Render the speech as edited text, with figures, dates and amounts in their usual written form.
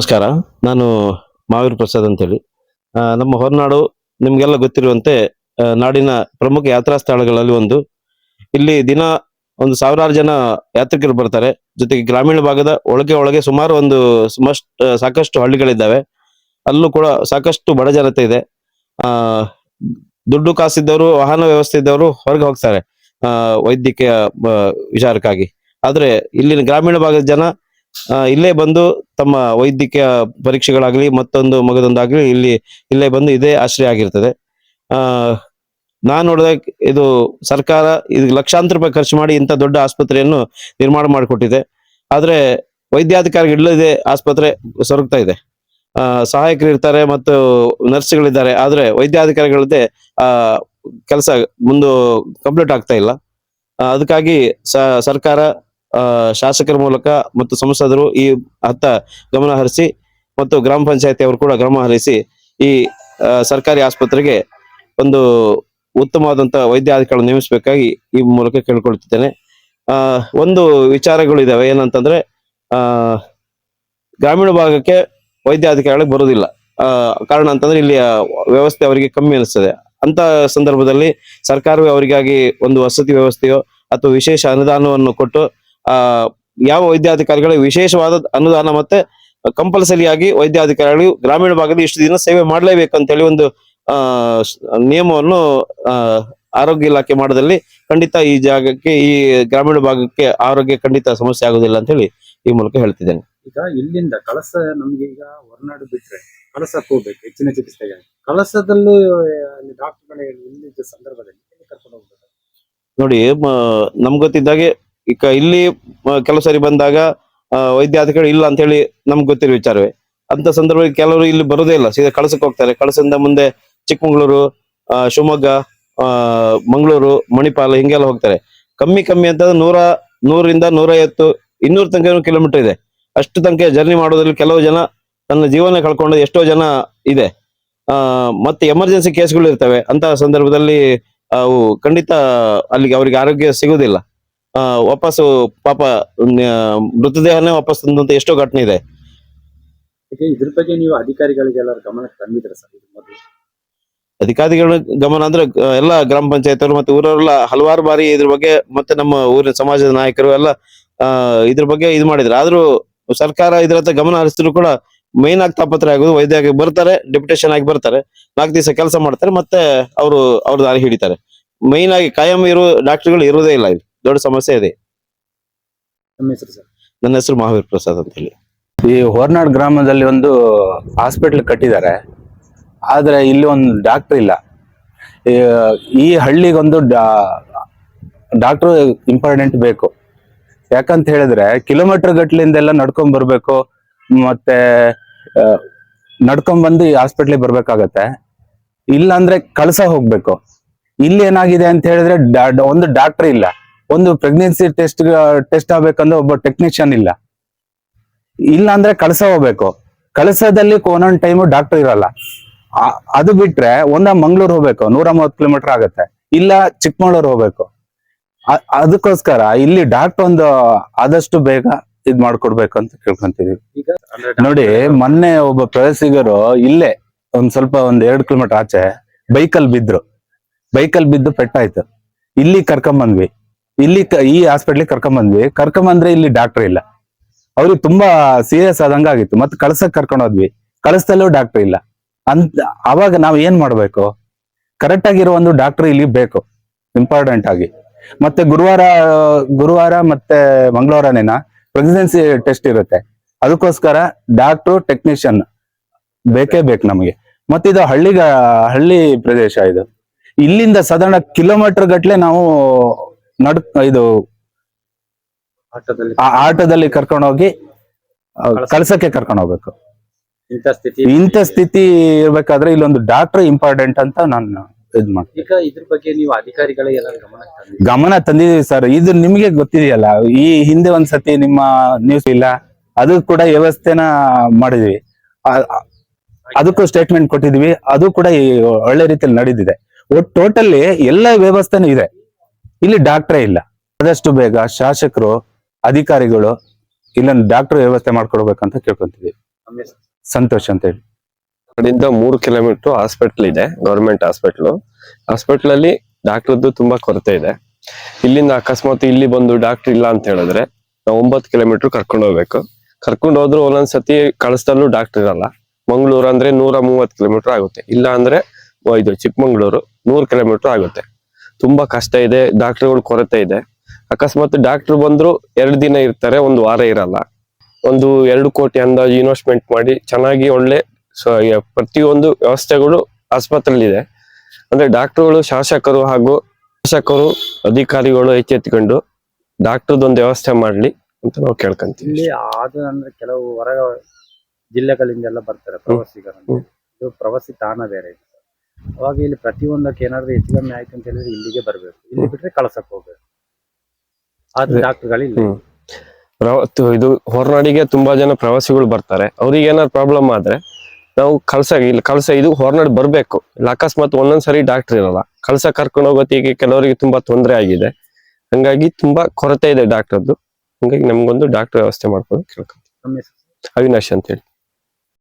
ನಮಸ್ಕಾರ. ನಾನು ಮಹಾವೀರ್ ಪ್ರಸಾದ್ ಅಂತೇಳಿ. ನಮ್ಮ ಹೊರನಾಡು ನಿಮ್ಗೆಲ್ಲ ಗೊತ್ತಿರುವಂತೆ ನಾಡಿನ ಪ್ರಮುಖ ಯಾತ್ರಾ ಸ್ಥಳಗಳಲ್ಲಿ ಒಂದು. ಇಲ್ಲಿ ದಿನ ಒಂದು ಸಾವಿರಾರು ಜನ ಯಾತ್ರಿಕರು ಬರ್ತಾರೆ. ಜೊತೆಗೆ ಗ್ರಾಮೀಣ ಭಾಗದ ಒಳಗೆ ಸುಮಾರು ಸಾಕಷ್ಟು ಹಳ್ಳಿಗಳಿದ್ದಾವೆ. ಅಲ್ಲೂ ಕೂಡ ಸಾಕಷ್ಟು ಬಡ ಜನತೆ ಇದೆ. ಆ ದುಡ್ಡು ಕಾಸಿದ್ದವರು, ವಾಹನ ವ್ಯವಸ್ಥೆ ಇದ್ದವರು ಹೊರಗೆ ಹೋಗ್ತಾರೆ ವೈದ್ಯಕೀಯ ವಿಚಾರಕ್ಕಾಗಿ. ಆದ್ರೆ ಇಲ್ಲಿನ ಗ್ರಾಮೀಣ ಭಾಗದ ಜನ ಇಲ್ಲೇ ಬಂದು ತಮ್ಮ ವೈದ್ಯಕೀಯ ಪರೀಕ್ಷೆಗಳಾಗ್ಲಿ ಮಗದೊಂದಾಗ್ಲಿ ಇಲ್ಲೇ ಬಂದು ಇದೇ ಆಶ್ರಯ ಆಗಿರ್ತದೆ. ಆ ನಾನ್ ನೋಡಿದಾಗ ಇದು ಸರ್ಕಾರ ಲಕ್ಷಾಂತರ ರೂಪಾಯಿ ಖರ್ಚು ಮಾಡಿ ಇಂಥ ದೊಡ್ಡ ಆಸ್ಪತ್ರೆಯನ್ನು ನಿರ್ಮಾಣ ಮಾಡಿಕೊಟ್ಟಿದೆ. ಆದ್ರೆ ವೈದ್ಯಾಧಿಕಾರಿ ಇಲ್ಲದೆ ಆಸ್ಪತ್ರೆ ಸೊರಗ್ತಾ ಇದೆ. ಸಹಾಯಕರು ಇರ್ತಾರೆ ಮತ್ತು ನರ್ಸ್ಗಳಿದ್ದಾರೆ, ಆದ್ರೆ ವೈದ್ಯಾಧಿಕಾರಿಗಳದ್ದೇ ಕೆಲಸ ಕಂಪ್ಲೀಟ್ ಆಗ್ತಾ ಇಲ್ಲ. ಅದಕ್ಕಾಗಿ ಸರ್ಕಾರ ಶಾಸಕರ ಮೂಲಕ ಮತ್ತು ಸಂಸದರು ಈ ಗಮನ ಹರಿಸಿ ಮತ್ತು ಗ್ರಾಮ ಪಂಚಾಯತಿ ಅವರು ಕೂಡ ಗಮನ ಹರಿಸಿ ಈ ಸರ್ಕಾರಿ ಆಸ್ಪತ್ರೆಗೆ ಒಂದು ಉತ್ತಮವಾದಂತ ವೈದ್ಯಾಧಿಕಾರಿ ನೇಮಿಸಬೇಕಾಗಿ ಈ ಮೂಲಕ ಕೇಳ್ಕೊಳ್ತಿದ್ದೇನೆ. ಒಂದು ವಿಚಾರಗಳು ಇದಾವೆ. ಏನಂತಂದ್ರೆ ಗ್ರಾಮೀಣ ಭಾಗಕ್ಕೆ ವೈದ್ಯಾಧಿಕಾರಿಗಳಿಗೆ ಬರುವುದಿಲ್ಲ. ಕಾರಣ ಅಂತಂದ್ರೆ ಇಲ್ಲಿ ವ್ಯವಸ್ಥೆ ಅವರಿಗೆ ಕಮ್ಮಿ ಅನಿಸ್ತದೆ. ಅಂತ ಸಂದರ್ಭದಲ್ಲಿ ಸರ್ಕಾರವೇ ಅವರಿಗಾಗಿ ಒಂದು ವಸತಿ ವ್ಯವಸ್ಥೆಯೋ ಅಥವಾ ವಿಶೇಷ ಅನುದಾನವನ್ನು ಕೊಟ್ಟು ಯಾವ ವೈದ್ಯಾಧಿಕಾರಿಗಳಿಗೆ ವಿಶೇಷವಾದ ಅನುದಾನ ಮತ್ತೆ ಕಂಪಲ್ಸರಿ ಆಗಿ ವೈದ್ಯಾಧಿಕಾರಿಗಳು ಗ್ರಾಮೀಣ ಭಾಗದಲ್ಲಿ ಇಷ್ಟು ದಿನ ಸೇವೆ ಮಾಡಲೇಬೇಕಂತ ಹೇಳಿ ಒಂದು ನಿಯಮವನ್ನು ಆರೋಗ್ಯ ಇಲಾಖೆ ಮಾಡೋದ್ರಲ್ಲಿ ಖಂಡಿತ ಈ ಜಾಗಕ್ಕೆ, ಈ ಗ್ರಾಮೀಣ ಭಾಗಕ್ಕೆ ಆರೋಗ್ಯ ಖಂಡಿತ ಸಮಸ್ಯೆ ಆಗುದಿಲ್ಲ ಅಂತ ಹೇಳಿ ಈ ಮೂಲಕ ಹೇಳ್ತಿದ್ದೇನೆ. ಈಗ ಇಲ್ಲಿಂದ ಕಳಸ, ನಮ್ಗೆ ಈಗ ಹೊರನಾಡು ಬಿಟ್ರೆ ಕಳಸಕ್ಕೆ ಹೋಗ್ಬೇಕು ಹೆಚ್ಚಿನ ಚಿಕಿತ್ಸೆಗೆ. ಕಳಸದಲ್ಲೂ ಡಾಕ್ಟರ್ಗಳೇ ಇಲ್ಲಿದ್ದ ಸಂದರ್ಭದಲ್ಲಿ ಕರ್ಕೊಂಡು ಹೋಗ್ಬೇಕು. ನೋಡಿ, ನಮ್ಗೆ ಗೊತ್ತಿದ್ದಾಗೆ ಈಗ ಇಲ್ಲಿ ಕೆಲವು ಸರಿ ಬಂದಾಗ ವೈದ್ಯಾಧಿಕಾರಿ ಇಲ್ಲ ಅಂತ ಹೇಳಿ ನಮ್ಗೆ ಗೊತ್ತಿರೋ ವಿಚಾರವೇ. ಅಂತ ಸಂದರ್ಭದಲ್ಲಿ ಕೆಲವರು ಇಲ್ಲಿ ಬರೋದೇ ಇಲ್ಲ, ಸೀದಾ ಕಳಸಕ್ಕೆ ಹೋಗ್ತಾರೆ. ಕಳಸದಿಂದ ಮುಂದೆ ಚಿಕ್ಕಮಗಳೂರು, ಶಿವಮೊಗ್ಗ, ಮಂಗಳೂರು, ಮಣಿಪಾಲ ಹಿಂಗೆಲ್ಲ ಹೋಗ್ತಾರೆ. ಕಮ್ಮಿ ಅಂತಂದ್ರೆ 100ರಿಂದ 150, 200 ತನಕ ಕಿಲೋಮೀಟರ್ ಇದೆ. ಅಷ್ಟು ತನಕ ಜರ್ನಿ ಮಾಡೋದ್ರಲ್ಲಿ ಕೆಲವು ಜನ ತನ್ನ ಜೀವನ ಕಳ್ಕೊಂಡು ಎಷ್ಟೋ ಜನ ಇದೆ. ಮತ್ತೆ ಎಮರ್ಜೆನ್ಸಿ ಕೇಸ್ಗಳು ಇರ್ತವೆ. ಅಂತ ಸಂದರ್ಭದಲ್ಲಿ ಅವು ಖಂಡಿತ ಅಲ್ಲಿಗೆ ಅವರಿಗೆ ಆರೋಗ್ಯ ಸಿಗುವುದಿಲ್ಲ. ವಾಪಸ್ಸು ಪಾಪ ಮೃತದೇಹನೇ ವಾಪಸ್ ತಂದಂತ ಎಷ್ಟೋ ಘಟನೆ ಇದೆ. ಇದ್ರ ಬಗ್ಗೆ ನೀವು ಅಧಿಕಾರಿಗಳಿಗೆಲ್ಲ ಗಮನಕ್ಕೆ ತಂದಿದ್ರ ಸರ್? ಅಧಿಕಾರಿಗಳ ಗಮನ ಅಂದ್ರೆ ಎಲ್ಲ ಗ್ರಾಮ ಪಂಚಾಯತ್ ಅವರು ಮತ್ತೆ ಊರವರೆಲ್ಲ ಹಲವಾರು ಬಾರಿ ಇದ್ರ ಬಗ್ಗೆ, ಮತ್ತೆ ನಮ್ಮ ಊರಿನ ಸಮಾಜದ ನಾಯಕರು ಎಲ್ಲ ಇದ್ರ ಬಗ್ಗೆ ಇದು ಮಾಡಿದ್ರು. ಆದ್ರೂ ಸರ್ಕಾರ ಇದ್ರ ಹತ್ರ ಗಮನ ಹರಿಸಿದ್ರು ಕೂಡ ಮೈನ್ ಆಗಿ ತಾಪತ್ರೆ ಆಗುದು. ವೈದ್ಯ ಬರ್ತಾರೆ, ಡೆಪ್ಯುಟೇಷನ್ ಆಗಿ ಬರ್ತಾರೆ, 4 ದಿವಸ ಕೆಲಸ ಮಾಡ್ತಾರೆ, ಮತ್ತೆ ಅವ್ರ ದಾರಿ ಹಿಡಿತಾರೆ. ಮೈನ್ ಆಗಿ ಕಾಯಂ ಡಾಕ್ಟರ್ಗಳು ಇರುವುದೇ ಇಲ್ಲ. ಇಲ್ಲಿ ದೊಡ್ಡ ಸಮಸ್ಯೆ ಇದೆ. ನನ್ನ ಹೆಸರು ಮಹಾವೀರ್ ಪ್ರಸಾದ್ ಅಂತ ಹೇಳಿ. ಈ ಹೊರನಾಡು ಗ್ರಾಮದಲ್ಲಿ ಒಂದು ಹಾಸ್ಪಿಟಲ್ ಕಟ್ಟಿದ್ದಾರೆ, ಆದ್ರೆ ಇಲ್ಲಿ ಒಂದು ಡಾಕ್ಟರ್ ಇಲ್ಲ. ಈ ಹಳ್ಳಿಗೊಂದು ಡಾಕ್ಟರ್ ಇಂಪಾರ್ಟೆಂಟ್ ಬೇಕು. ಯಾಕಂತ ಹೇಳಿದ್ರೆ ಕಿಲೋಮೀಟರ್ ಗಟ್ಲಿಂದೆಲ್ಲ ನಡ್ಕೊಂಡ್ ಬರ್ಬೇಕು, ಮತ್ತೆ ನಡ್ಕೊಂಡ್ ಬಂದು ಈ ಹಾಸ್ಪಿಟ್ಲಿಗೆ ಬರ್ಬೇಕಾಗತ್ತೆ. ಇಲ್ಲ ಅಂದ್ರೆ ಕಳಸ ಹೋಗ್ಬೇಕು. ಇಲ್ಲಿ ಏನಾಗಿದೆ ಅಂತ ಹೇಳಿದ್ರೆ ಒಂದು ಡಾಕ್ಟರ್ ಇಲ್ಲ. ಒಂದು ಪ್ರೆಗ್ನೆನ್ಸಿ ಟೆಸ್ಟ್ ಆಗ್ಬೇಕಂದ್ರೆ ಒಬ್ಬ ಟೆಕ್ನಿಷಿಯನ್ ಇಲ್ಲ. ಇಲ್ಲ ಅಂದ್ರೆ ಕಳಸ ಹೋಗ್ಬೇಕು. ಕಳಸದಲ್ಲಿ ಒಂದೊಂದು ಟೈಮು ಡಾಕ್ಟರ್ ಇರಲ್ಲ. ಅದು ಬಿಟ್ರೆ ಮಂಗಳೂರು ಹೋಗ್ಬೇಕು, 130 ಕಿಲೋಮೀಟರ್ ಆಗತ್ತೆ. ಇಲ್ಲ ಚಿಕ್ಕಮಗಳೂರು ಹೋಗ್ಬೇಕು. ಅದಕ್ಕೋಸ್ಕರ ಇಲ್ಲಿ ಡಾಕ್ಟರ್ ಒಂದು ಆದಷ್ಟು ಬೇಗ ಇದ್ ಮಾಡ್ಕೊಡ್ಬೇಕು ಅಂತ ಕೇಳ್ಕೊಂತಿದೀವಿ. ನೋಡಿ, ಮೊನ್ನೆ ಒಬ್ಬ ಪ್ರವಾಸಿಗರು ಇಲ್ಲೇ ಒಂದ್ 2 ಕಿಲೋಮೀಟರ್ ಆಚೆ ಬೈಕಲ್ ಬಿದ್ದು ಪೆಟ್ಟಾಯ್ತು. ಇಲ್ಲಿ ಕರ್ಕೊಂಬಂದ್ವಿ, ಈ ಹಾಸ್ಪಿಟ್ಲಿಗೆ ಕರ್ಕೊಂಬಂದ್ರೆ ಇಲ್ಲಿ ಡಾಕ್ಟರ್ ಇಲ್ಲ. ಅವ್ರಿಗೆ ತುಂಬಾ ಸೀರಿಯಸ್ ಆದಂಗ ಆಗಿತ್ತು. ಮತ್ತೆ ಕಳ್ಸಕ್ ಕರ್ಕೊಂಡೋದ್ವಿ, ಕಳಿಸ್ತಲ್ಲೂ ಡಾಕ್ಟರ್ ಇಲ್ಲ. ಅವಾಗ ನಾವ್ ಏನ್ ಮಾಡ್ಬೇಕು? ಕರೆಕ್ಟ್ ಆಗಿರೋ ಒಂದು ಡಾಕ್ಟರ್ ಇಲ್ಲಿ ಬೇಕು, ಇಂಪಾರ್ಟೆಂಟ್ ಆಗಿ. ಮತ್ತೆ ಗುರುವಾರ ಮತ್ತೆ ಮಂಗಳವಾರನೇನ ಪ್ರೆಗ್ನೆನ್ಸಿ ಟೆಸ್ಟ್ ಇರುತ್ತೆ. ಅದಕ್ಕೋಸ್ಕರ ಡಾಕ್ಟ್ರು, ಟೆಕ್ನಿಷಿಯನ್ ಬೇಕೇ ಬೇಕು ನಮಗೆ. ಮತ್ತೆ ಇದು ಹಳ್ಳಿ ಪ್ರದೇಶ. ಇದು ಇಲ್ಲಿಂದ ಸಾಧಾರಣ ಕಿಲೋಮೀಟರ್ ಗಟ್ಲೆ ನಾವು ಆಟೋದಲ್ಲಿ ಕರ್ಕೊಂಡೋಗಿ ಕಳ್ಸಕ್ಕೆ ಕರ್ಕೊಂಡು ಹೋಗ್ಬೇಕು. ಇಂಥ ಸ್ಥಿತಿ ಇರ್ಬೇಕಾದ್ರೆ ಇಲ್ಲೊಂದು ಡಾಕ್ಟರ್ ಇಂಪಾರ್ಟೆಂಟ್ ಅಂತ ನಾನು ಮಾಡ್ತೀನಿ. ಇದ್ರ ಬಗ್ಗೆ ನೀವು ಅಧಿಕಾರಿಗಳಿಗೆ ಗಮನ ತಂದಿದೀವಿ ಸರ್. ಇದು ನಿಮ್ಗೆ ಗೊತ್ತಿದೆಯಲ್ಲ, ಈ ಹಿಂದೆ ಒಂದ್ಸತಿ ನಿಮ್ಮ ನ್ಯೂಸ್ ಇಲ್ಲ, ಅದು ಕೂಡ ವ್ಯವಸ್ಥೆನ ಮಾಡಿದ್ವಿ. ಅದಕ್ಕೂ ಸ್ಟೇಟ್ಮೆಂಟ್ ಕೊಟ್ಟಿದ್ವಿ. ಅದು ಕೂಡ ಒಳ್ಳೆ ರೀತಿಯಲ್ಲಿ ನಡೆದಿದೆ. ಟೋಟಲಿ ಎಲ್ಲ ವ್ಯವಸ್ಥೆನೂ ಇದೆ. ಇಲ್ಲಿ ಡಾಕ್ಟ್ರೇ ಇಲ್ಲ. ಆದಷ್ಟು ಬೇಗ ಶಾಸಕರು, ಅಧಿಕಾರಿಗಳು ಇಲ್ಲೊಂದು ಡಾಕ್ಟರ್ ವ್ಯವಸ್ಥೆ ಮಾಡ್ಕೊಡ್ಬೇಕಂತ ಕೇಳ್ಕೊಂತಿದೀವಿ. ನಮ್ಮ ಹೆಸರು? ಸಂತೋಷ್ ಅಂತ ಹೇಳಿ. ಅಲ್ಲಿಂದ 3 ಕಿಲೋಮೀಟರ್ ಹಾಸ್ಪಿಟಲ್ ಇದೆ, ಗವರ್ಮೆಂಟ್ ಹಾಸ್ಪಿಟಲ್ ಅಲ್ಲಿ ಡಾಕ್ಟರ್ದು ತುಂಬಾ ಕೊರತೆ ಇದೆ. ಇಲ್ಲಿಂದ ಅಕಸ್ಮಾತ್ ಇಲ್ಲಿ ಬಂದು ಡಾಕ್ಟರ್ ಇಲ್ಲ ಅಂತ ಹೇಳಿದ್ರೆ ನಾವು 9 ಕಿಲೋಮೀಟರ್ ಕರ್ಕೊಂಡು ಹೋಗ್ಬೇಕು. ಕರ್ಕೊಂಡು ಹೋದ್ರು ಒಂದೊಂದ್ಸತಿ ಕಳಿಸ್ದಲ್ಲೂ ಡಾಕ್ಟರ್ ಇರಲ್ಲ. ಮಂಗಳೂರು ಅಂದ್ರೆ 130 ಕಿಲೋಮೀಟರ್ ಆಗುತ್ತೆ, ಇಲ್ಲ ಅಂದ್ರೆ ಇದು ಚಿಕ್ಕಮಂಗ್ಳೂರು 100 ಕಿಲೋಮೀಟರ್ ಆಗುತ್ತೆ. ತುಂಬಾ ಕಷ್ಟ ಇದೆ, ಡಾಕ್ಟರ್ಗಳು ಕೊರತೆ ಇದೆ. ಅಕಸ್ಮಾತ್ ಡಾಕ್ಟರ್ ಬಂದ್ರು 2 ದಿನ ಇರ್ತಾರೆ, 1 ವಾರ ಇರಲ್ಲ. ಒಂದು 2 ಕೋಟಿ ಅಂದಾಜು ಇನ್ವೆಸ್ಟ್ಮೆಂಟ್ ಮಾಡಿ ಚೆನ್ನಾಗಿ ಒಳ್ಳೆ ಪ್ರತಿಯೊಂದು ವ್ಯವಸ್ಥೆಗಳು ಆಸ್ಪತ್ರೆಯಲ್ಲಿ ಇದೆ. ಅಂದ್ರೆ ಡಾಕ್ಟರ್ಗಳು ಶಾಸಕರು ಅಧಿಕಾರಿಗಳು ಎಚ್ಚೆತ್ತುಕೊಂಡು ಡಾಕ್ಟರ್ದೊಂದು ವ್ಯವಸ್ಥೆ ಮಾಡ್ಲಿ ಅಂತ ನಾವು ಕೇಳ್ಕೊಂತೀವಿ. ಇಲ್ಲಿ ಅದು ಅಂದ್ರೆ ಕೆಲವು ಹೊರ ಜಿಲ್ಲೆಗಳಿಂದೆಲ್ಲ ಬರ್ತಾರೆ ಪ್ರವಾಸಿಗರು ಅಂತ. ಇದು ಪ್ರವಾಸಿ ತಾಣ ಬೇರೆ ಇದೆ. ಅವಾಗ ಇಲ್ಲಿ ಪ್ರತಿಯೊಂದಕ್ಕೆ ಏನಾದ್ರು ಹೆಚ್ಚು ಕಮ್ಮಿ ಆಯ್ತು ಅಂತ ಹೇಳಿದ್ರೆ ಇಲ್ಲಿಗೆ ಬರ್ಬೇಕು, ಇಲ್ಲಿ ಬಿಟ್ರೆ ಕಳ್ಸಕ್ ಹೋಗ್ಬೇಕು. ಆದ್ರೆ ಡಾಕ್ಟರ್ಗಳಿಲ್ಲ. ಇದು ಹೊರನಾಡಿಗೆ ತುಂಬಾ ಜನ ಪ್ರವಾಸಿಗಳು ಬರ್ತಾರೆ. ಅವ್ರಿಗೆ ಏನಾದ್ರು ಪ್ರಾಬ್ಲಮ್ ಆದ್ರೆ ನಾವು ಇದು ಹೊರನಾಡು ಬರ್ಬೇಕು. ಇಲ್ಲ ಅಕಸ್ಮಾತ್ ಒಂದೊಂದ್ಸರಿ ಡಾಕ್ಟರ್ ಇರಲ್ಲ, ಕರ್ಕೊಂಡು ಹೋಗೋತ್ತಿಗೆ ಕೆಲವರಿಗೆ ತುಂಬಾ ತೊಂದರೆ ಆಗಿದೆ. ಹಂಗಾಗಿ ತುಂಬಾ ಕೊರತೆ ಇದೆ ಡಾಕ್ಟರ್ದು. ಹಂಗಾಗಿ ನಮ್ಗೊಂದು ಡಾಕ್ಟರ್ ವ್ಯವಸ್ಥೆ ಮಾಡ್ಕೊಂಡು ಕೇಳ್ಕೊಂತೀವಿ. ನಮ್ಮ ಹೆಸರು? ಅವಿನಾಶ್ ಅಂತ ಹೇಳಿ.